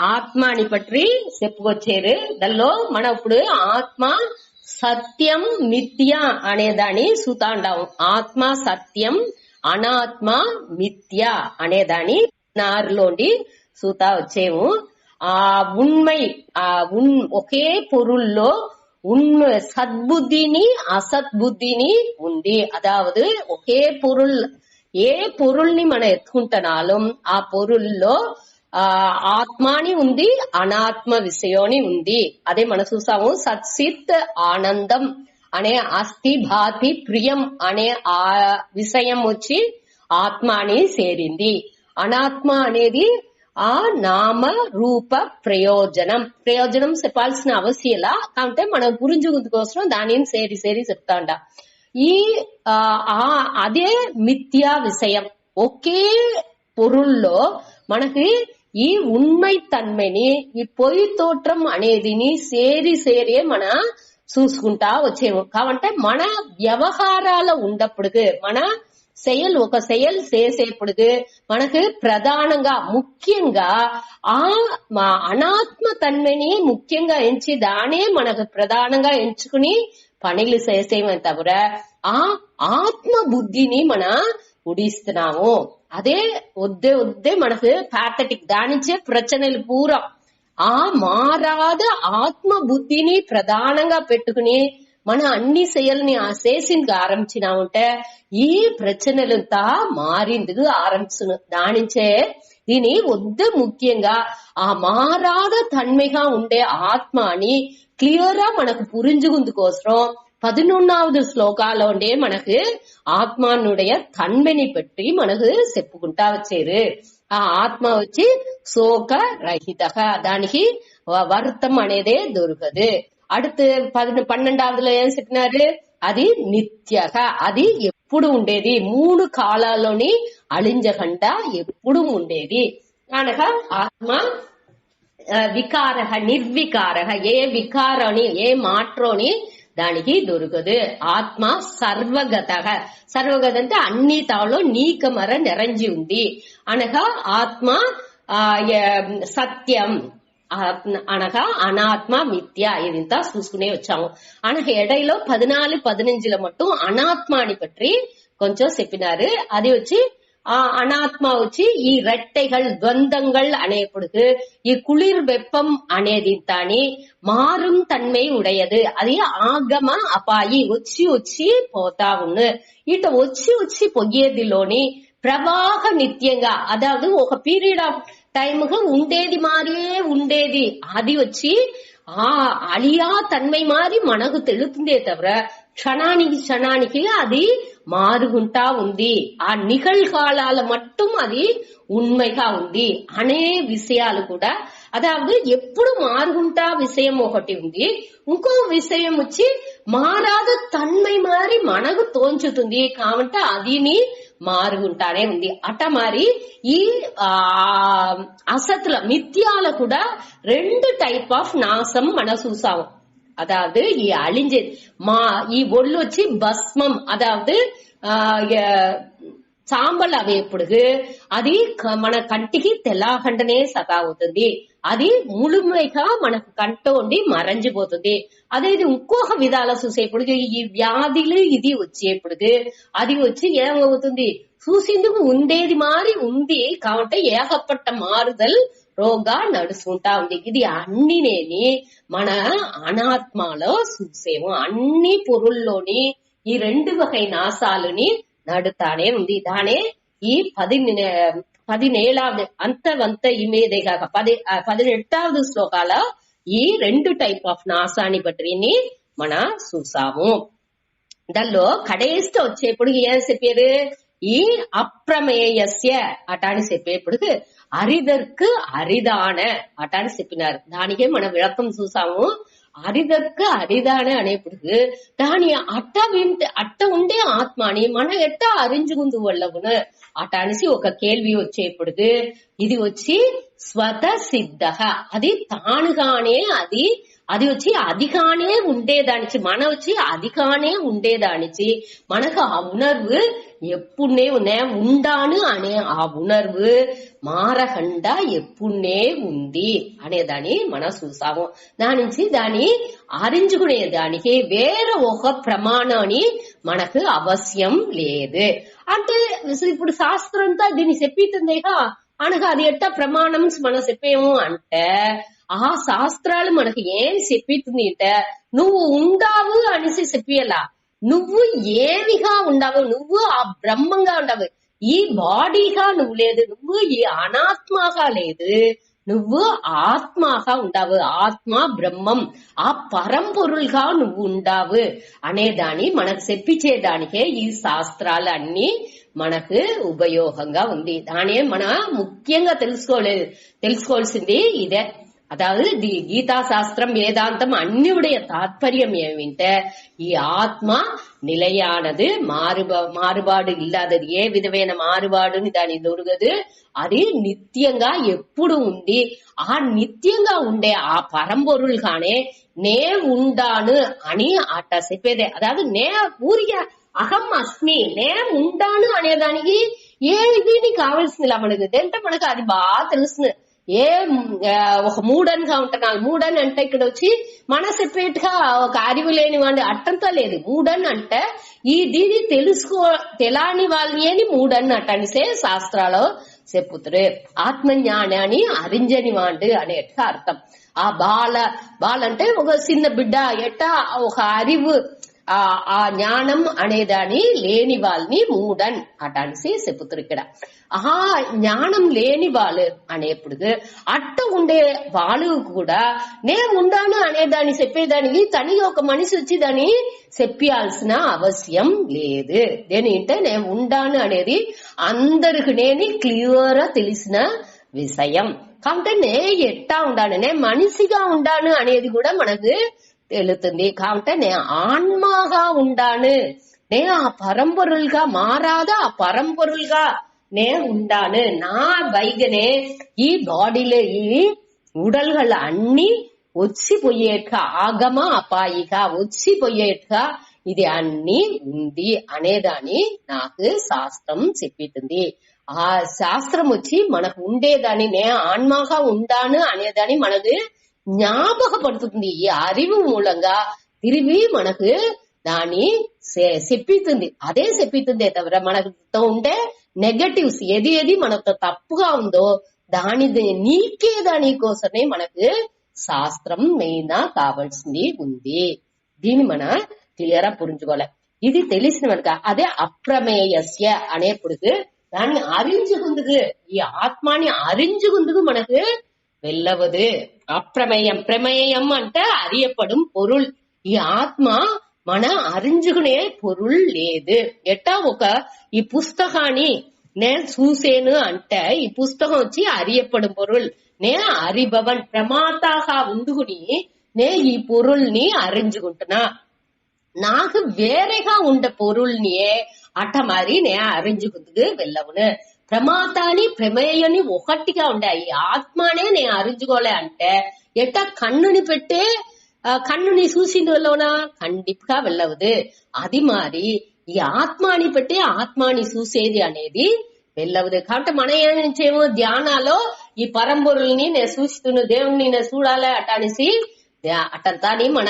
ఆత్మాని పట్రి చెప్పుకొచ్చారు. దానిలో మనం ఇప్పుడు ఆత్మ సత్యం మిథ్య అనేదాన్ని చూతాండాం. ఆత్మ సత్యం, అనాత్మ మిథ్య అనేదాన్ని నారులోండి చూతా వచ్చేము. ఆ ఉண்மை ఒకే పొరుల్లో సద్బుద్ధిని అసద్బుద్ధిని ఉంది. అదావదు ఒకే పొరుల్, ఏ పొరుల్ని మనం ఎత్తుకుంటున్నాலும் ఆ పొరుల్లో ఆత్మాని ఉంది, అనాత్మ విషయాన్ని ఉంది. అదే మనం చూసాము. సత్సిత్ ఆనందం అనే అస్థి భాతి ప్రియం అనే ఆ విషయం వచ్చి ఆత్మాని చేరింది. అనాత్మ అనేది ఆ నామ రూప ప్రయోజనం చెప్పాల్సిన అవసరంలా, కాబట్టి మనం గురించి కోసం దానిని సేరి చెప్తాండ. ఈ అదే మిథ్యా విషయం. ఒకే పొరుల్లో మనకి ఈ ఉண்மை తన్మని, ఈ పొయ్యి తోట్రం అనేదిని సేరి మన చూసుకుంటా వచ్చేము. కాబట్టి మన వ్యవహారాల ఉండప్పుడు, మన ఒక செயல் చేసేప్పుడు మనకు ప్రధానంగా ముఖ్యంగా ఆ అనాత్మ తన్మని ముఖ్యంగా ఎంచి దానే మనకు ప్రధానంగా ఎంచుకుని పనులు చేసేమే తవిర ఆ ఆత్మ బుద్ధిని మన ఉడిస్తున్నాము. అదే వద్దే మనకు ప్యాథటిక్ దానించే ప్రచనలు పూరం. ఆ మారాద ఆత్మ బుద్ధిని ప్రధానంగా పెట్టుకుని మన అన్ని செயల్ని చేసింది ఆరంభించినామంటే ఈ ప్రచనలంతా మారిందుకు ఆరంభించును. దానించే దీని వద్ద ముఖ్యంగా ఆ మారాద తన్மைగా ఉండే ఆత్మని క్లియర్ గా మనకు పురించుకుందు కోసం 11వ శ్లోకాలో ఉండే మనకు ఆత్మానుடைய తన్మని పెట్టి మనకు చెప్పుకుంటా వచ్చారు. ఆ ఆత్మ వచ్చి శోక రహిత, దానికి వర్తం అనేదే దొరకదు. அடுத்து 12వదిలో ఏం చెప్పినారు? అది నిత్యక, అది ఎప్పుడు ఉండేది, 3 కాలాల్లోని అళింజకుండా ఎప్పుడు ఉండేది. అనగా ఆత్మ వికార నిర్వికార, ఏ వికారాన్ని ఏ మాట్రోని దానికి దొరకదు. ఆత్మ సర్వగత అంటే అన్ని తాలో నీకమర నిరంజి ఉంది. అనగా ఆత్మ సత్యం అనగా అనాత్మ మిథ్య. ఇదంతా చూసుకునే వచ్చాము. అనగా ఎడైలో 14-15 మట్టు అనాత్మాని పట్టి కొంచెం చెప్పినారు. అది వచ్చి ఆ అనాత్మ వచ్చి ఈ రెట్టైகள் ద్వంద్వங்கள் అనేప్పుడు ఈ குளிர் வெப்பம் అనేది తాని మారుం తన్మై ఉడయదు. అది ఆగమ అపాయి, వచ్చి పోతా ఉన్ను. ఇట వచ్చి పొయ్యేదిలోని ప్రవాహ నిత్యంగా, అదావదు ఒక పీరియడ్ ఆఫ్ టైముగా ఉండేది మారియే ఉండేది. అది వచ్చి ఆ అలియా తన్మై మారి మనకు తెలుతుందే తవిర క్షణానికి అది మారుగుంటా ఉంది. ఆ నిகழ்காలాల మట్టుం అది ఉண்மைగా ఉంది అనే విషయాలు కూడా, అదావదు ఎప్పుడు మారుగుంటా విషయం ఒకటి ఉంది. ఇంకో విషయం వచ్చి మారాద తన్మై మారి మనకు తోంచుతుంది. కాబట్టి అదిని మారుగుంటానే ఉంది. అట మరి ఈ అసత్ల మిథ్యాల కూడా 2 టైప్ ఆఫ్ నాశం మనం చూసాము. அதாவது அழிஞ்சது ఈ ఒళ్ళు వచ్చి భస్మం, అదావదు సాంబల్ అవేప్పుడు అది మన కంటికి తెల్లగంటనే సతావుతుంది. అది ముழுமைగా మనకు కంట ఉండి మరంజిపోతుంది. అదే ఇది ఇంకొక విధాల చూసేప్పుడు ఈ వ్యాధులు ఇది వచ్చేప్పుడు అది వచ్చి ఏమవుతుంది, చూసేందుకు ఉండేది మారి ఉంది. కాబట్టి ఏకపట్ట మారుదల్ రోగా నడుచుకుంటా ఉంది. ఇది అన్నినేని మన అనాత్మలో చూసేము. అన్ని పొరుల్లోని ఈ 2 వగై నాశాలని నడుతానే ఉంది. దానే ఈ 17వ అంతవంత ఇమేదే కాక 18వ శ్లోకాల ఈ 2 టైప్ ఆఫ్ నాశాన్ని బట్టిని మన చూసాము. దానిలో కడేస్ట్ వచ్చేప్పుడు ఏం చెప్పారు? ఈ అప్రమేయస్య అటాని చెప్పేప్పుడు అరిదற்கு అరిదాన అటాని చెప్పినారు. దానికే మనం విளக்கம் చూసాము. అరిదற்கு అరిదాన అనేప్పుడు దాని అట్ట ఉండే ఆత్మని మనం ఎట్టా అరించుకుందు వాళ్ళవును అటానిసి ఒక కేள்வி వచ్చేప్పుడు ఇది వచ్చి స్వత సిద్ధ, అది తానుగానే అది వచ్చి అదిగానే ఉండేదానిచి, మన వచ్చి అదిగానే ఉండేదానిచి మనకు ఆ ఉணர்வு ఎప్పుడే ఉండాను అనే ఆ ఉணர்வு మారకుండా ఎప్పుడే ఉంది అనేదాన్ని మనం చూసాము. దాని నుంచి దాన్ని ఆరించుకునేదానికి వేరే ఒక ప్రమాణాన్ని మనకు అవశ్యం లేదు. అంటే ఇప్పుడు శాస్త్రంతో దీన్ని చెప్పితుందేగా అనగా అది ఎట్టా ప్రమాణం మనం చెప్పేము అంటే ఆ శాస్త్రాలు మనకి ఏం చెప్పితుంది అంటే నువ్వు ఉండావు అనేసి చెప్పియలా, నువ్వు ఏమిగా ఉండవు, నువ్వు ఆ బ్రహ్మంగా ఉండవు, ఈ బాడీగా నువ్వు లేదు, నువ్వు ఈ అనాత్మగా లేదు, నువ్వు ఆత్మగా ఉండవు, ఆత్మ బ్రహ్మం ఆ పరంపొరులుగా నువ్వు ఉండవు అనేదాన్ని మనకు చెప్పించేదానికే ఈ శాస్త్రాలు అన్ని మనకు ఉపయోగంగా ఉంది. దాని మన ముఖ్యంగా తెలుసుకోవాల్సింది ఇదే. அதாவது கீதா சாஸ்திரம் வேதாந்தம் அன்னியுடைய தாத்பரியம் ஏமின்ட்டு ఈ ఆత్మ నిలయానది, మారుబాడు ఇల్లాదది, ఏ విధమైన మారుబాడుని దాని దొరకదు, అది నిత్యంగా ఎప్పుడు ఉంది. ఆ నిత్యంగా ఉండే ఆ పరంపొరులుగానే నే ఉండాను అని అట్ట చెప్పేదే. అதாவது నే ఊరిగా అహం అస్మి నే ఉండాను అనేదానికి ఏ ఇది కావాల్సిందిలా మనకు. అంటే మనకు అది బాగా తెలుస్తుంది. ఏ ఒక మూడన్గా ఉంటున్నాను, మూడన్ అంటే ఇక్కడ వచ్చి మన సెపరేట్గా ఒక అరివు లేని వాడి అట్టంతా లేదు. మూడన్ అంటే ఈ దీని తెలాని వాళ్ళని అని మూడన్ అట్టనిసే శాస్త్రాలో చెప్పుతారు. ఆత్మజ్ఞానాన్ని అరింజని వాడు అనేట్టుగా అర్థం. ఆ బాలంటే ఒక చిన్న బిడ్డ ఎట్టా ఒక అరివు ఆ జ్ఞానం అనేదాన్ని లేని వాళ్ళని మూడన్ అటనిసి చెప్పుతారు ఇక్కడ. ఆ జ్ఞానం లేని వాళ్ళు అనేప్పుడు అట్ట ఉండే వాళ్ళు కూడా నేను ఉండాను అనేదాన్ని చెప్పేదానికి తనకి ఒక మనిషి వచ్చి దాన్ని చెప్పాల్సిన అవసరం లేదు. దేనింటే నేను ఉండాను అనేది అందరికి నేను క్లియర్ తెలిసిన విషయం. కాబట్టి నే ఎట్టా ఉండాను, నేను మనిషిగా ఉండాను అనేది కూడా మనకు తెలుతుంది. కాబట్టి నే ఆత్మగా ఉండాను, నేను ఆ పరంపరులుగా మారాదా ఆ పరంపరులుగా నే ఉండాను. నా బైగనే ఈ బాడీలో ఈ ఉడల్கள் అన్ని వచ్చిపోయేట ఆగమ అపాయిక వచ్చిపోయేట ఇది అన్ని ఉంది అనేదాన్ని నాకు శాస్త్రం చెప్పితుంది. ఆ శాస్త్రం వచ్చి మనకు ఉండేదాన్ని నే ఆత్మగా ఉండాను అనేదాన్ని మనకు జ్ఞాపకపడుతుంది. ఈ అరివు మూలంగా తిరిగి మనకు దాన్ని చెప్పితుంది. అదే చెప్పితుందే తవిర మనతో ఉండే నెగటివ్స్ ఏది మనతో తప్పుగా ఉందో దాని నీకే దాని కోసమే మనకు శాస్త్రం మెయిన్ కావాల్సింది ఉంది. దీన్ని మన క్లియర్ గా పురించుకోవాలి. ఇది తెలిసిన మనక అదే అప్రమేయస్య అనేప్పుడు దాన్ని అరించుకుందుకు, ఈ ఆత్మాని అరించుకుందుకు మనకు వెళ్ళవదు. అప్రమేయం, ప్రమేయం అంటే அறியப்படும் பொருள். ఈ ఆత్మ మన అరించుకునే పొరుల్ లేదు. ఎట్టా ఒక ఈ పుస్తకాన్ని నేను చూసేను అంటే ఈ పుస్తకం వచ్చి அறியப்படும் పొరుల్. నేను அறிபவன் ప్రమాతగా ఉండుకుని నే ఈ పొరుల్ని అరించుకుంటున్నా. నాకు వేరేగా ఉండే పొరుల్ని అట్ట మరి నే అరించుకుందుకు వెళ్ళవును. ప్రమాతాన్ని ప్రమేయాన్ని ఒకటిగా ఉండే ఈ ఆత్మనే నేను అరించుకోలే అంటే ఎట్ట కన్నుని పెట్టే కన్నుని చూసిందులోనా ఖండిప్గా వెళ్ళవదు. అది మరి ఈ ఆత్మాని పెట్టి ఆత్మాని చూసేది అనేది వెళ్ళవదు. కాబట్టి మనం ఏం చేయము, ధ్యానాలో ఈ పరంపొరుల్ని నేను చూస్తున్నా, దేవుణ్ణి నేను చూడాలి అటనేసి అటంతాని మన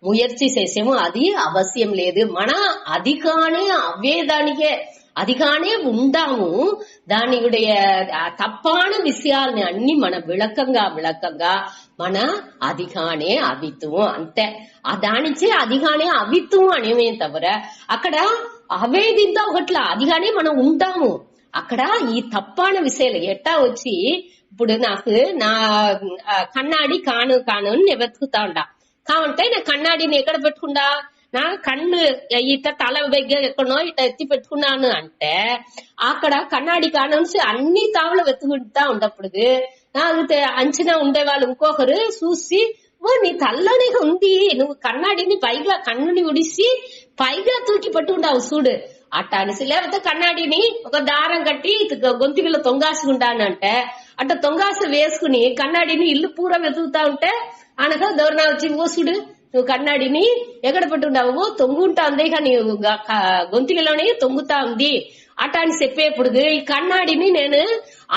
ముయర్చి చేసేమో అది అవశ్యం లేదు. మన అధికానే అవ్వేదానికే అదిగానే ఉండాము. దాని తప్పాన విషయాల్ని అన్ని మన విளக்கంగా మన అదిగానే అవిత్వం అంతే. దానిచే అదిగానే అవిత్వం అనేమే తవర అక్కడ అవేదింతా ఒకట్లా అదిగానే మనం ఉంటాము. అక్కడ ఈ తప్పాన విషయాలు ఎట్టా వచ్చి ఇప్పుడు నాకు నా కన్నాడి కాను అని వెతుకుతా ఉంటా. కావంటే నా కన్నాడిని ఎక్కడ పెట్టుకుంటా, నా కన్ను ఇట తల దగ్గర ఎక్కడో ఇట ఎత్తి పెట్టుకున్నాను అంటే అక్కడ కన్నాడి కానుంచి అన్ని తావులు వెతుకుంటా ఉన్నప్పుడు నాకు అంచనా ఉండేవాళ్ళు ఇంకొకరు చూసి ఓ నీ తల్లోనే ఉంది, నువ్వు కన్నాడిని పైగా కన్నుని ఉడిసి పైగా తూకి పట్టుకుంటావు చూడు అట్ట అనేసి. లేకపోతే కన్నాడిని ఒక దారం కట్టి గొంతుకిలో తొంగాసుకుంటానంటే అట్ట తొంగాస వేసుకుని కన్నాడిని ఇల్లు పూర వెతుకుతా ఉంటే అనగా దౌర్నా వచ్చి ఓ చూడు నువ్వు కన్నాడిని ఎక్కడ పెట్టుకుంటావు, తొంగుంటా ఉంది కానీ గొంతుకిలోనే తొంగుతా ఉంది అటాని చెప్పేప్పుడు ఈ కన్నాడిని నేను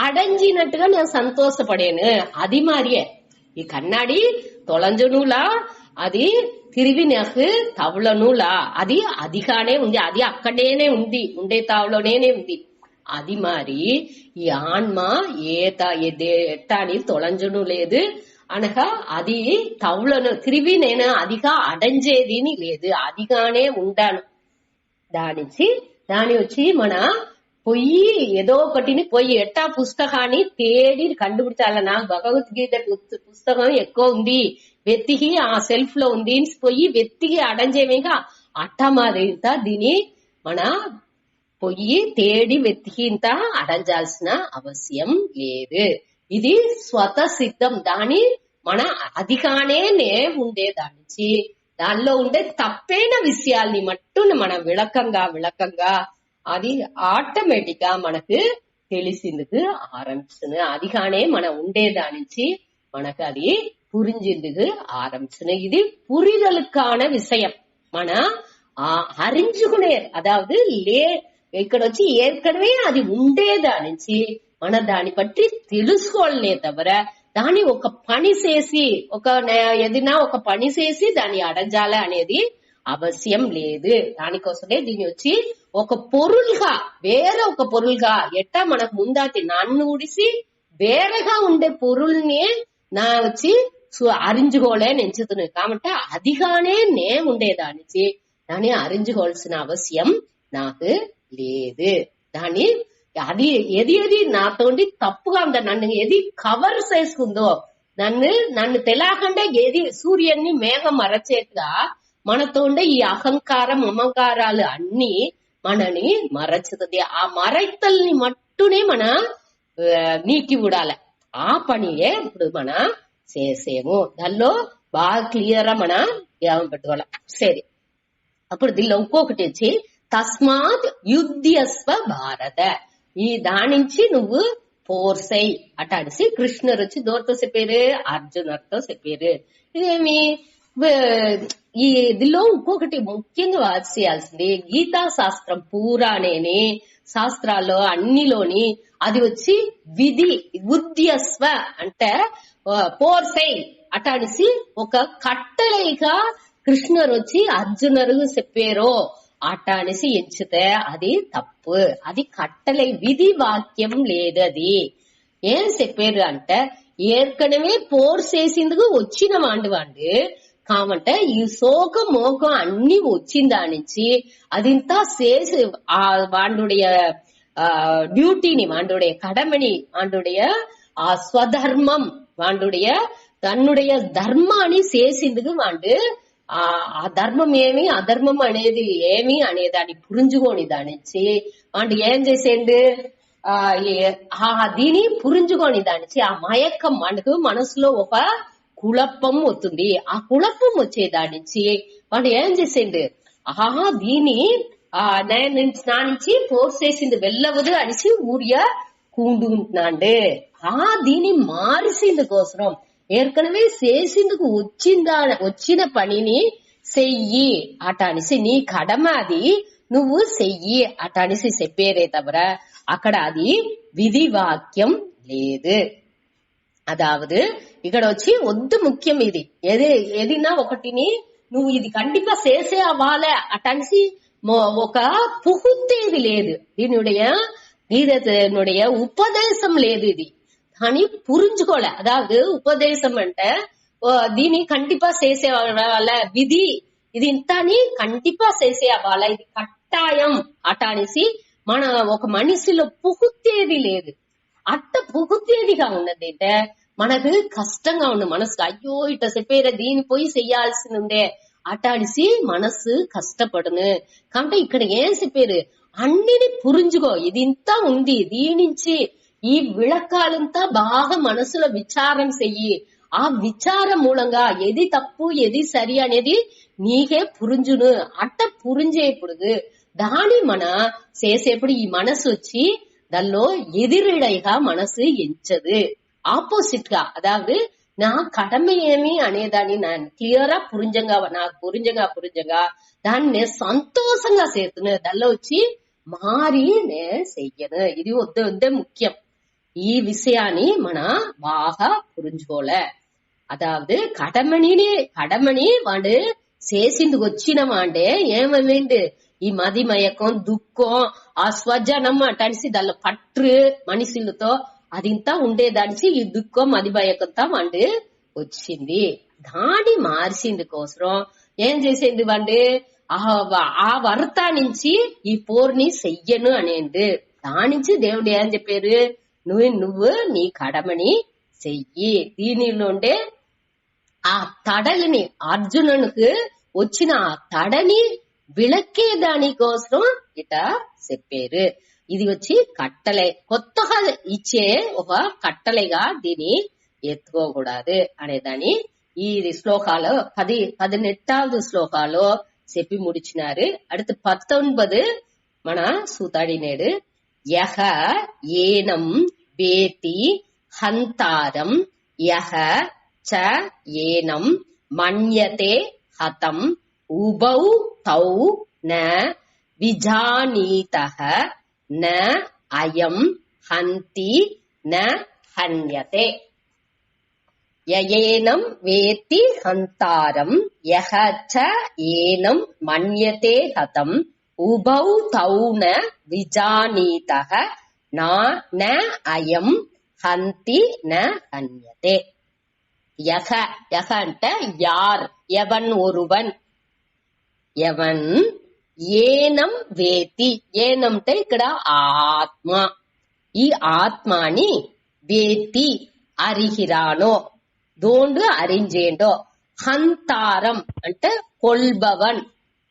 అడంజినట్టుగా నేను సంతోషపడాను. అది మారియే ఈ కన్నాడి తొలంజనులా అది తిరిగి నాకు తవలనులా అది అదిగానే ఉంది, అది అక్కడేనే ఉంది, ఉండే తావులోనే ఉంది. అది మారి ఈ ఆన్మ ఎట్టాని తొలంజను లేదు అనగా అది తవులను తిరిగి నేను అదిగా అడంజేదిని లేదు, అదిగానే ఉంటాను. దాని వచ్చి మన పొయ్యి ఏదో ఒకటిని పోయి ఎట్టా పుస్తకాన్ని తేడి కండుపిడిచాల. నాకు భగవద్గీత పుస్తకం ఎక్కువ ఉంది, వెతికి ఆ సెల్ఫ్ లో ఉంది పోయి వెతికి అడంజేమేగా అట్ట మాదిరింత దీని మన పొయ్యి తేడి వెతికింత అడంజాల్సిన అవసరం లేదు. ఇది స్వత సిద్ధం. దాని మన అదిగానే ఉండే దానికి దానిలో ఉండే తప్పైన విషయాల్ని మట్టును మనం విளக்கంగా అది ఆటోమేటిక్ గా మనకు తెలిసిందుకు ఆరంభిస్తుంది. అదిగానే మనం ఉండేదానికి మనకు అది புரிஞ்சிருந்தது ஆரம்பிச்சுன்னு. இது புரிதலுக்கான விஷயம். మన அறிஞ்சுకునే అదావదు ఇక్కడ వచ్చి ఏற்கனவே అది ఉండేదానించి మన దాని పట్టి తెలుసుకోవాలనే తవర దాన్ని ఒక పని చేసి ఏదైనా ఒక పని చేసి దాన్ని అడంజాల అనేది అవశ్యం లేదు. దానికోసమే దీన్ని వచ్చి ఒక పొరులుగా వేరే ఒక పొరులుగా ఎట్టా మనకు ముందాటి నన్ను ఉడిసి వేరేగా ఉండే పొరుల్ని నా వచ్చి అరించుకోలే ఎంచుతున్నాయి. కాబట్టి అదిగానే ఉండేదానికి దాన్ని అరించుకోవాల్సిన అవసరం నాకు లేదు. దాన్ని అది ఏది నాతోండి తప్పుగా ఉందా, నన్ను ఏది కవర్ చేసుకుందో, నన్ను తెలియకుండా ఏది సూర్యుని మేఘం మరచేట్టుగా మనతోండే ఈ అహంకారం మమకారాలు అన్ని మనని మరచుతుంది. ఆ మరైతల్ని మట్టునే మన నీకి విడాలి. ఆ పనియే ఇప్పుడు మన చేసేము. దానిలో బాగా క్లియర్ గా మన ఏమని పెట్టుకోవాలి. సరే, అప్పుడు దీనిలో ఇంకొకటి వచ్చి తస్మాత్ యుద్ధస్వ భారత, ఈ దానించి నువ్వు పోర్సై అటాడిసి కృష్ణుడు వచ్చి దోర్తో చెప్పారు, అర్జునుడితో చెప్పారు. ఇదేమి ఈ దీనిలో ఇంకొకటి ముఖ్యంగా వాచ్ చేయాల్సింది గీతా శాస్త్రం పూరానేని శాస్త్రాల్లో అన్నిలోని అది వచ్చి విధి ఉద్యస్వ అంటే పోర్సై అటాడిసి ఒక కట్టలేగా కృష్ణుడు వచ్చి అర్జునుడు చెప్పారో అట్ట అనేసి ఎంచితే అది తప్పు. అది కట్టలే విధి వాక్యం లేదు. అది ఏం చెప్పారు అంటే ఏற்கனவே పోర్ చేసిందుకు వచ్చిన వాండు కావంటే ఈ శోకం మోకం అన్ని వచ్చిందా నుంచి అదింతా చేసి ఆ వాండుடைய டியூட்டினி வாண்டுடைய கடமணி வாண்டுடைய ஸ்வதர்மம் வாண்டுடைய தன்னுடைய தர்மாని చేసిందుకు వాండు ఆ ధర్మం ఏమి అధర్మం అనేది ఏమి అనేదాన్ని పురించుకోని దానిచ్చి వాడు ఏం చేసేండు దీని పురించుకోని దానిచ్చి ఆ మయక్కం వాడుకు మనసులో ఒక కుళప్పం వస్తుంది. ఆ కుళప్పం వచ్చేదానిచ్చి వాడు ఏం చేసేండు దీని నా నుంచి ఫోర్స్ చేసింది వెళ్ళవదు అనేసి ఊరియ కూండుకుంటున్నాండు. దీని మారిసింది కోసం ఏற்கனவே చేసిందుకు వచ్చిన పనిని చెయ్యి అటానిసి నీ కడమ అది నువ్వు చెయ్యి అటానిసి చెప్పేరే తవర అక్కడ అది విధి వాక్యం లేదు. అదావదు ఇక్కడ వచ్చి వద్దు ముఖ్యం ఇది ఏదైనా ఒకటిని నువ్వు ఇది కండిపా చేసే అవ్వాలే అటానిసి ఒక పుహుత్తేది లేదు. దీనుடைய ఉపదేశం లేదు. ఇది కానీ పురించుకోలే. అదావదు ఉపదేశం అంటే దీని కంటిపా చేసే వాళ్ళ విధి ఇది ఇంతని కంటిపా చేసే వాళ్ళ ఇది కట్టాయం అటానిసి మన ఒక మనిషిలో పుహుత్తేది లేదు. అట్ట పుహుత్తేదిగా ఉన్నది అంటే మనకు కష్టంగా ఉంది మనసు. అయ్యో ఇట్ట చెప్పేరా దీని పోయి చెయ్యాల్సి ఉందే అటాడిసి మనసు కష్టపడును. కాబట్టి ఇక్కడ ఏం చెప్పారు అన్నిని పురించుకో, ఇది ఇంత ఉంది దీనించి ఈ విళకాలంతా బాగా మనసులో విచారం చెయ్యి. ఆ విచారం మూలంగా ఏది తప్పు ఏది సరి అనేది నీకే పురింజును. అట్ట పురింజేప్పుడు దాని మన చేసేప్పుడు ఈ మనసు వచ్చి దానిలో ఎదిరిడైగా మనసు ఎంచదు. ఆపోజిట్ గా అదావదు నా கடமை ఏమి అనేదాన్ని నేను క్లియరా పురింజంగా నాకు పురింజంగా దాన్ని సంతోషంగా చేస్తున్నా. దానిలో వచ్చి మారి నే చెయ్యను. ఇది వద్దే ముఖ్యం. ఈ విషయాన్ని మన బాగా పురించుకోలే. అదావదు కడమణి వాడు చేసిందుకు వచ్చినవాండే ఏమేంటి ఈ మదిమయకం దుఃఖం ఆ స్వజనం అటనిసి దానిలో పట్టు మనుషులతో అదింతా ఉండేదానిసి ఈ దుఃఖం మదిమయకంతా వాడు వచ్చింది. దాన్ని మార్చింది కోసం ఏం చేసింది వాడు ఆ వర్త నుంచి ఈ పోర్ని చెయ్యను అనేది. దాని నుంచి దేవుడు ఏం చెప్పారు, నువ్వు నీ కడమని చెయ్యి. దీనిలోండే ఆ తడలిని అర్జునునికి వచ్చిన ఆ తడని విளకే దానికోసం ఇట చెప్పారు. ఇది వచ్చి కట్టలే, కొత్తగా ఇచ్చే ఒక కట్టలేగా దీన్ని ఎత్తుకోకూడదు అనేదాన్ని ఈ శ్లోకాలు 18వ శ్లోకాలు చెప్పి ముడిచినారు. அடுத்து 19 మన సూతాడినేడు. యహ ఏనం వేతి హంతారం యహ చ ఏనం మన్యతే హతం ఉభౌ తౌ న విజానీతః న అయం హంతి న హన్యతే. యయేనం వేతి హంతారం యహ చ ఏనం మన్యతే హతం ఉభౌ తౌ న విజానీతః న అయం హంతి న హన్యతే. యహ అంటే యార్, ఎవన్ ఒరువన్, ఎవన్ ఏనం వేతి, ఏనంటే ఇక్కడ ఆత్మ, ఈ ఆత్మాని వేతి అరిహిరానో దోండు అరింజేండో, హంతారం అంటే కొల్బవన్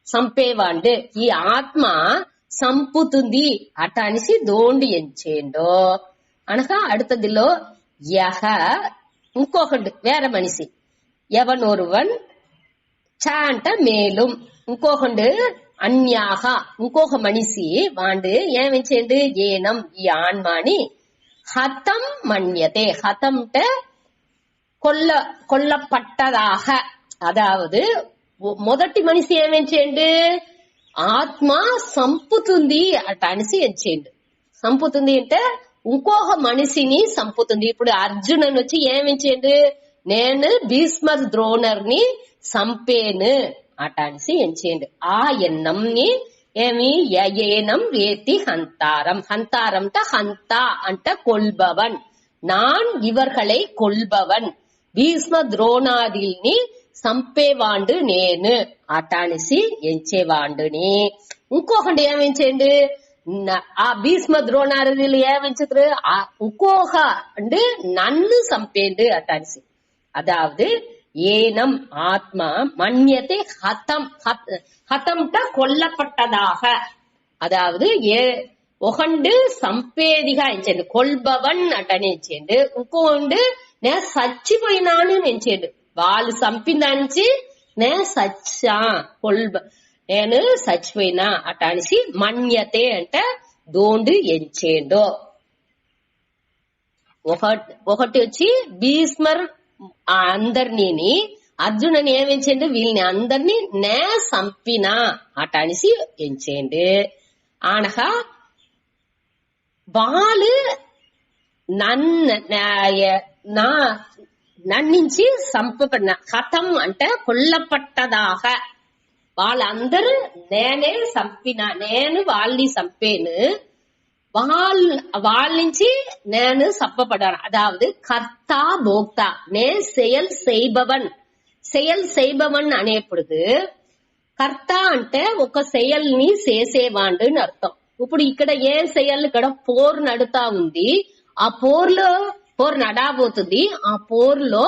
సంపేవాండు, ఈ ఆత్మ సంపుతుంది అటనిసి దోండు ఎంచేండో అనగా அடுத்தదిలో యహ ఇంకొకడు వేరే మనిషి, ఎవనొరువన్ చ అంట మేலும், ఇంకొకడు అన్యాహ ఇంకొక మనిషి వాండు ఏమించేండు ఏనం ఈ ఆన్మాని హతం మన్యతే, హతం అంటే కొల్లపట్టదాக, అదావదు మొదటి మనిషి ఏమించేండు ఆత్మ సంపుతుంది అట అనిసి ఎంచేండు. సంపుతుంది అంటే ఇంకొక మనిషిని సంపుతుంది. ఇప్పుడు అర్జునన్ వచ్చి ఏమించేండు, నేను భీష్మర్ ద్రోణర్ని సంపేను అట అనిసి ఎంచేండు. ఆ ఎన్నంని ఏమి యయేనం వేతి హంతారం, హంతారం హంత అంట కొల్బవన్, நான் இவர்களை கொல்பவன், భీష్మ ద్రోణాదిల్ని సంపేవాండు నేను అటానిసి ఎంచేవాండుని. ఇంకొకటి ఏమించండు, ఆ భీష్మ ద్రోణాదిలు ఏమించరు ఇంకొక అంటే నన్ను సంపేండు అటానిసి. అదావదు ఏనం ఆత్మ మన్యతే హతం, హతంట కొల్లపట్టదాக, అదావదు ఒకండు సంపేదిగా ఎంచండు, కొల్బవన్ అటని ఎంచేండు. ఇంకోండు నేను చచ్చిపోయినాను ఎంచేండు, వాళ్ళు సంపిందానికి నేను సచ్చా నేను చచ్చిపోయినా అటానిసి మన్యతే అంటే దోండు ఎంచేండు. ఒకటి వచ్చి భీష్మర్ అందరినీ అర్జునని ఏమించండు, వీళ్ళని అందరినీ నే సంపినా అటానిసి ఎంచేండు. అనగా వాళ్ళు నన్నించి సంపబడిన, హతం అంటే కొల్లపట్టదాక, వాళ్ళందరూ నేనే సంపిన, నేను వాళ్ళని సంపేను, వాళ్ళ నుంచి నేను సంపబడాను. అదావదు కర్త భోక్త, నే செயல் செய்பவன் అనేప్పుడు కర్త అంటే ఒక செயల్ని చేసేవాడు అని అర్థం. ఇప్పుడు ఇక్కడ ఏం చేయాలి, ఇక్కడ పోర్ నడుతా ఉంది, ఆ పోర్ నడాబోతుంది. ఆ పోర్లో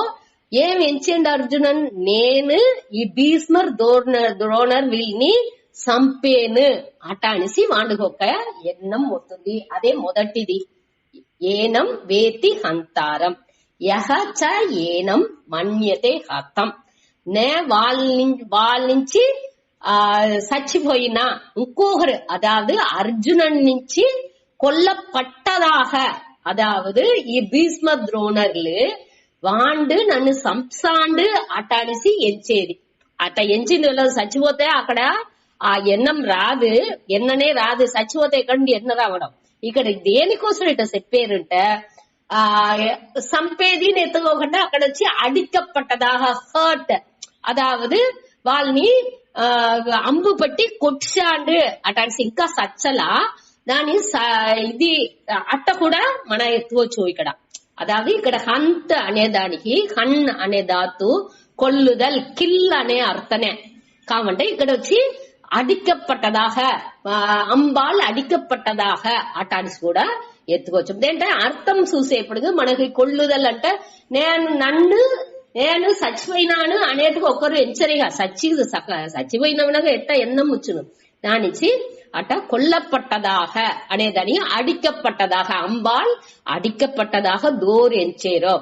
ఏం ఎంచేండు అర్జునన్, నేను ఈ భీష్మర్ ద్రోణర్ వీళ్ళని సంపేను అటానిసి వాడుకొక ఎన్నం అవుతుంది. అదే మొదటిది ఏనం వేతి హంతారం, యహ చ ఏనం మన్యతే హతం, నే వాళ్ళ నుంచి చచ్చిపోయిన ఇంకొకరు, అదావదు అర్జునన్ నుంచి కొల్లపట్టదాக, అదావదు ఈ భీష్మ ద్రోణర్లు వాండు నన్ను సంసాండు అటానిసి ఎంచేది. అట ఎంచింది చచ్చిపోతే అక్కడ ఆ ఎన్నం రాదు, ఎన్ననే రాదు, చచ్చిపోతే ఎక్కడి ఎన్న రావడం. ఇక్కడ దేనికోసం ఇట్లా చెప్పారంటే ఆ సంపేది ఎత్తుకోకుండా అక్కడ వచ్చి అడిக்கப்பட்டதாக ஹர்ட், அதாவது వాళ్ళని అంబు పట్టి కొట్టాండు అటాంటి ఇంకా సచ్చలా దాని ఇది అట్ట కూడా మన ఎత్తుకోవచ్చు ఇక్కడ. అదాவது ఇక్కడ హంత్ అనే దానికి హన్ అనే ధాతు కొల్లుదల్ కిల్ అనే అర్థనే కావంటే ఇక్కడ వచ్చి అడిக்கப்பட்டதாக అంబాల్ అడిக்கப்பட்டதாக అటాన్స్ కూడా ఎత్తుకోవచ్చు. ఏంటంటే అర్థం చూసేప్పుడు మనకి కొల్లుదల్ అంటే నేను చచ్చిపోయినాను అనేది ఒకరు హెచ్చరిగా చచ్చిపోయినవనగా ఎట్ట ఎన్నం వచ్చును దానిచ్చి అట కొల్లப்பட்டதாக అనేదాన్ని అడిக்கப்பட்டதாக అంబాల్ అడిக்கப்பட்டதாக దోరు ఎంచేరో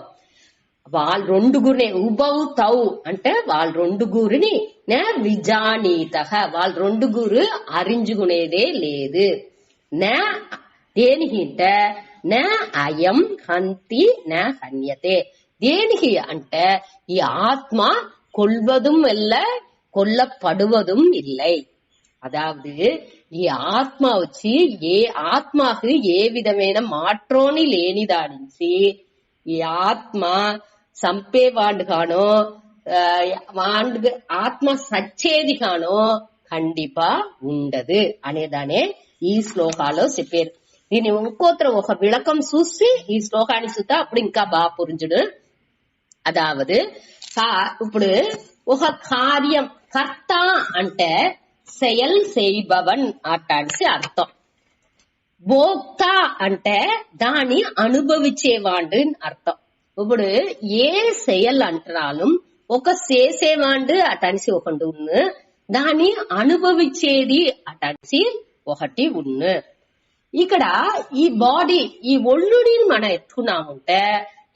వాళ్ళు రెండుగురిని ఉభౌ తౌ అంటే వాళ్ళు రెండుగురిని నే విజానీతః వాళ్ళు రెండుగురు అరింజుకునేదే లేదు. నే దేనికి అంటే నే అయం హంతి నే హన్యతే, దేనికి అంటే ఈ ఆత్మ కొల్వதும் இல்ல கொல்லப்படுவதும் இல்லை. அதாவது ఈ ఆత్మ వచ్చి ఏ ఆత్మకు ఏ విధమైన మాట్రోని లేనిదానించి ఈ ఆత్మ చంపేవాడు కానో ఆత్మ సచ్చేది కానో ఖండిపా ఉండదు అనేదానే ఈ శ్లోకాలో చెప్పారు. దీని ఇంకోతర ఒక విளக்கம் చూసి ఈ శ్లోకాన్ని చూస్తా అప్పుడు ఇంకా బాగా పురించుడు. అదావదు ఇప్పుడు ఒక కార్యం కర్త అంటే செயல் செய்பவன் అటానికి అర్థం. భోక్త అంటే దాన్ని అనుభవించేవాడు అర్థం. ఇప్పుడు ఏ செயல் అంటున్నాను ఒక చేసేవాడు అటానికి ఒకటి ఉన్ను, దాన్ని అనుభవించేది అటానికి ఒకటి ఉన్ను. ఇక్కడ ఈ బాడీ ఈ ఒళ్ళుడిని మనం ఎత్తుకున్నామంటే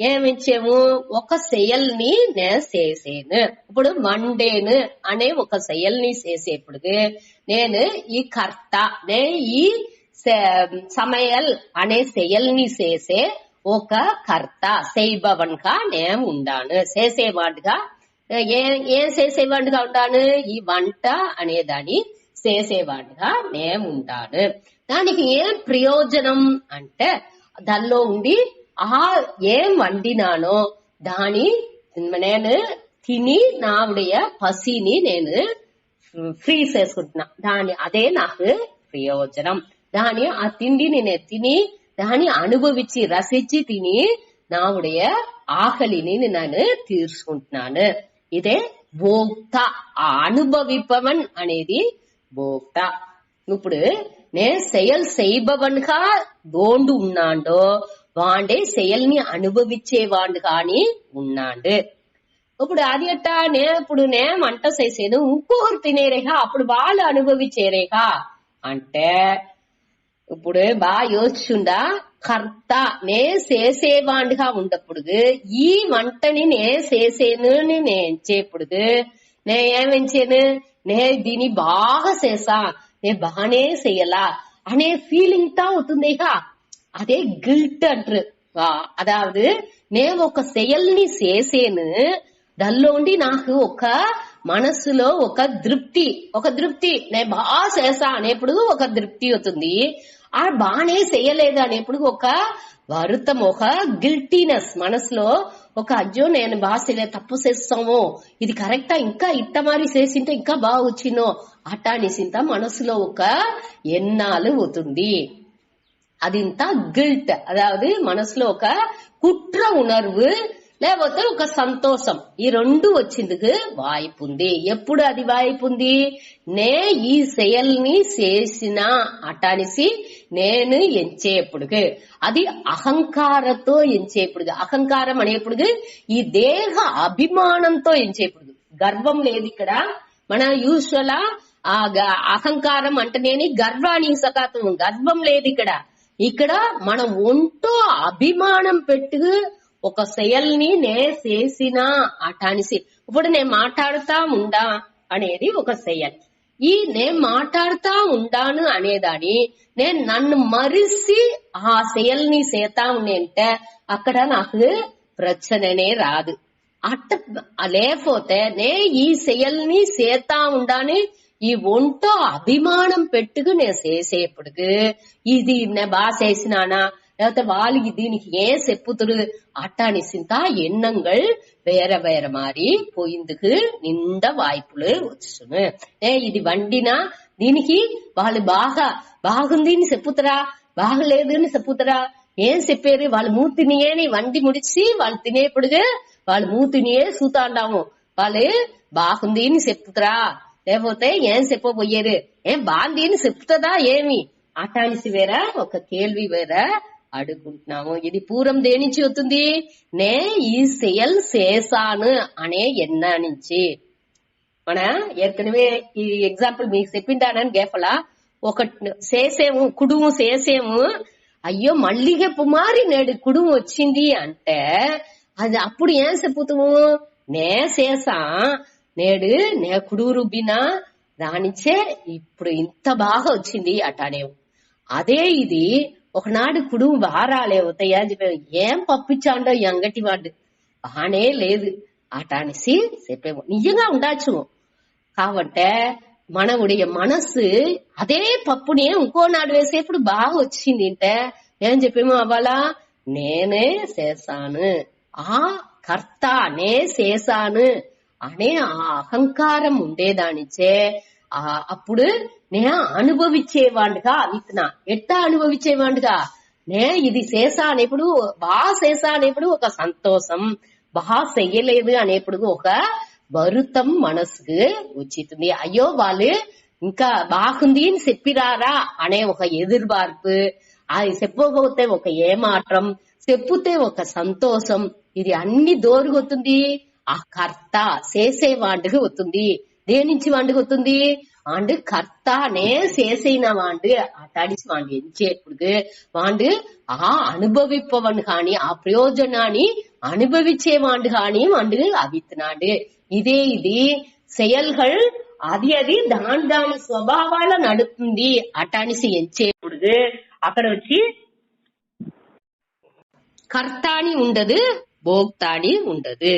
ఏమిచ్చాము ఒక செயల్ని నేను చేసేను. ఇప్పుడు మండేను అనే ఒక செயల్ని చేసేప్పుడు నేను ఈ కర్త నే ఈ సమయల్ అనే செயల్ని చేసే ఒక కర్త செய்பவன்గా నేను ఉండాను, చేసేవాడుగా ఏం చేసేవాడుగా ఉంటాను ఈ వంట అనేదాన్ని చేసేవాడుగా నేను ఉంటాను. దానికి ఏం ప్రయోజనం అంటే దానిలో ఉండి ఏం వండినానో దాని నేను తిని నావుடைய పసిని నేను ఫ్రీ చేసుకుంటున్నా, దాని అదే నాకు ప్రయోజనం. దాని ఆ తిండిని నేను తిని దాన్ని అనుభవించి రసించి తిని నావుடைய ఆకలిని నేను తీర్చుకుంటున్నాను. ఇదే భోక్త, ఆ అనుభవిపవన్ అనేది భోక్త. ఇప్పుడు నేను செயல் செய்பவன்గా దోండు ఉన్నాడో వాండే செயల్ని అనుభవించేవాడు కాని ఉన్నాడు. ఇప్పుడు అది అట్టా ఇప్పుడు నేను వంట చేసేది ఇంకొకరు తినేరేగా అప్పుడు వాళ్ళు అనుభవించేరేగా అంటే ఇప్పుడు బాగా యోచించుండా కర్త నే చేసేవాడిగా ఉన్నప్పుడు ఈ వంటని నే చేసేను నేను చేప్పుడు నే ఏమించాను నే దీన్ని బాగా చేసా నే బాగానే చెయ్యలా అనే ఫీలింగ్ తా అవుతుందిగా అదే గిల్ట్ అంటారు. అదాவது నేను ఒక செயల్ని చేసేను దానిలో ఉండి నాకు ఒక మనసులో ఒక తృప్తి నేను బాగా చేసా అనేప్పుడు ఒక తృప్తి అవుతుంది. ఆ బాగానే చెయ్యలేదు అనేప్పుడు ఒక వరుతం ఒక గిల్టీనెస్ మనసులో ఒక అజ్జో నేను బాగా తప్పు చేస్తామో ఇది కరెక్టా ఇంకా ఇట్ట మరి చేసింటే ఇంకా బాగా వచ్చినో అటానిసింత మనసులో ఒక ఎన్నాలు అవుతుంది. అది ఇంత గిల్ట్, అదాவது మనసులో ఒక కుట్ర ఉణర్వు లేకపోతే ఒక సంతోషం ఈ రెండు వచ్చిందుకు వాయిపు ఉంది. ఎప్పుడు అది వాయిపు ఉంది నే ఈ செயల్ని చేసిన అటానిసి నేను ఎంచేప్పుడు అది అహంకారతో ఎంచేప్పుడు, అహంకారం అనేప్పుడు ఈ దేహ అభిమానంతో ఎంచేప్పుడు గర్వం లేదు. ఇక్కడ మన యూజువల్ అహంకారం అంటేనేని గర్వానికి సకాతం గర్వం లేదు. ఇక్కడ మన ఒంటో అభిమానం పెట్టు ఒక செயల్ని నే చేసిన అటానిసి ఇప్పుడు నేను మాట్లాడుతా ఉండా అనేది ఒక செயల్. ఈ నేను మాట్లాడుతా ఉండాను అనేదాన్ని నేను నన్ను మరిసి ఆ செயల్ని చేతా ఉంటే అక్కడ నాకు ప్రచననే రాదు. అట్ట లేకపోతే నే ఈ செயల్ని చేతా ఉండాని ఈ ఒంటో అభిమానం పెట్టుకు నేను చేసేప్పుడు ఇది నేను బాగా చేసినానా లేకపోతే వాళ్ళకి దీనికి ஏன் செப்புத்துரு அட்டானிசிந்தா எண்ணங்கள் வேற வேற மாதிரி పోయిందుకు నిండా వాய்పులు వచ్చును. ఇది వండినా దీనికి వాళ్ళు బాగుంది అని చెప్పుతారా బాగలేదు అని చెప్పుతారా ఏం చెప్పారు వాళ్ళ మూతినియే వండి ముడిచి వాళ్ళు తినేప్పుడు వాళ్ళ మూతినియే చూతాండాము వాళ్ళు బాగుంది అని చెప్పుతారా లేకపోతే ఏం చెప్పబోయారు ఏం బాగుంది అని చెప్తుందా ఏమి అటానిసి వేర ఒక కేள்వి వేర అడుగుంటున్నాము. ఇది పూర్వం దేనించి వస్తుంది నే ఈ செயல் చేశాను అనే ఎన్న నుంచి. మన ఏற்கனவே ఈ ఎగ్జాంపుల్ మీకు చెప్పింటానని గేపలా ఒక చేసేము కుడుము చేసేము అయ్యో మల్లిగ పుమారి నేడు కుడుము వచ్చింది అంటే అది అప్పుడు ఏం చెప్పుతాము నే చేసా నేడు నే కుడుము రుబ్బినా దానిచ్చే ఇప్పుడు ఇంత బాగా వచ్చింది అటానేవు. అదే ఇది ఒకనాడు కుడుము బారాలే అవుతాయా అని చెప్పాము ఏం పప్పించాండో ఈ అంగటి వాడు బానే లేదు అటానేసి చెప్పేము నిజంగా ఉండొచ్చు. కాబట్టి మనవుடைய మనసు అదే పప్పుని ఇంకో నాడు వేసేప్పుడు బాగా వచ్చింది అంటే ఏం చెప్పేమో అవ్వాలా నేనే చేశాను ఆ కర్త నే చేశాను అనే ఆ అహంకారం ఉండేదానిచే అప్పుడు నే అనుభవించేవాడిగా అవిత్నా ఎట్టా అనుభవించేవాడిగా నే ఇది చేసా అనేప్పుడు బాగా చేసా అనేప్పుడు ఒక సంతోషం బాగా చెయ్యలేదు అనేప్పుడు ఒక వరుతం మనసుకు వచ్చింది. అయ్యో వాళ్ళు ఇంకా బాగుంది అని చెప్పిరారా అనే ఒక ఎదురుబార్పు అది చెప్పబోతే ఒక ఏమాత్రం చెప్పుతే ఒక సంతోషం ఇది అన్ని దోరుగొతుంది ఆ కర్త చేసేవాడికి వస్తుంది. దేనించి వాడికి వస్తుంది వాడు కర్త నే చేసిన వాడు అటాడిచి వాడు ఎంచేప్పుడు వాడు ఆ అనుభవిப்பவன் కాని ఆ ప్రయోజనాన్ని అనుభవించేవాడు కాని వాడు అవిత్నాడు. ఇదే ఇది செயல்கள் అది దాని స్వభావాల నడుతుంది అటానిసి ఎంచేప్పుడు అక్కడ వచ్చి కర్తాని ఉండదు భోక్తాని ఉండదు.